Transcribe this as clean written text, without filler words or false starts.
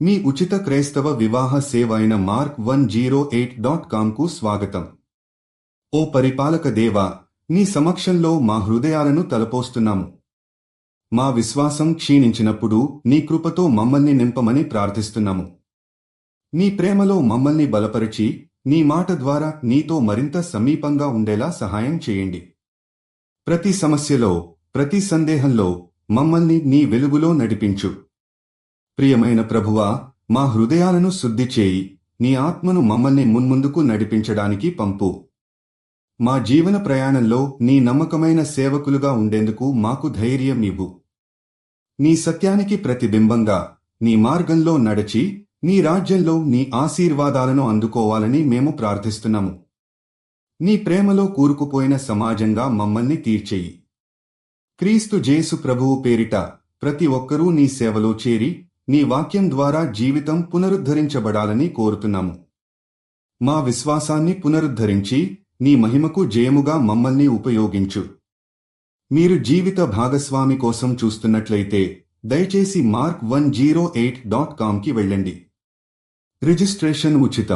మీ ఉచిత క్రైస్తవ వివాహ సేవ అయిన mark108.comకు స్వాగతం. ఓ పరిపాలక దేవా, నీ సమక్షంలో మా హృదయాలను తలపోస్తున్నాము. మా విశ్వాసం క్షీణించినప్పుడు నీ కృపతో మమ్మల్ని నింపమని ప్రార్థిస్తున్నాము. నీ ప్రేమలో మమ్మల్ని బలపరిచి, నీ మాట ద్వారా నీతో మరింత సమీపంగా ఉండేలా సహాయం చేయండి. ప్రతి సమస్యలో, ప్రతి సందేహంలో మమ్మల్ని నీ వెలుగులో నడిపించు. ప్రియమైన ప్రభువా, మా హృదయాలను శుద్ధి చేయి, నీ ఆత్మను మమ్మల్ని మున్ముందుకు నడిపించడానికి పంపు. మా జీవన ప్రయాణంలో నీ నమ్మకమైన సేవకులుగా ఉండేందుకు మాకు ధైర్యం ఇవ్వు. నీ సత్యానికి ప్రతిబింబంగా, నీ మార్గంలో నడచి, నీ రాజ్యంలో నీ ఆశీర్వాదాలను అందుకోవాలని మేము ప్రార్థిస్తున్నాము. నీ ప్రేమలో కూరుకుపోయిన సమాజంగా మమ్మల్ని తీర్చేయి. క్రీస్తు యేసు ప్రభువు పేరిట ప్రతి ఒక్కరూ నీ సేవలో చేరి, నీ వాక్యం ద్వారా జీవితం పునరుద్ధరించబడాలని కోరుతున్నాము. మా విశ్వాసాన్ని పునరుద్ధరించి, నీ మహిమకు జయముగా మమ్మల్ని ఉపయోగించు. మీరు జీవిత భాగస్వామి కోసం చూస్తున్నట్లయితే దయచేసి mark108.comకి వెళ్ళండి. రిజిస్ట్రేషన్ ఉచితం.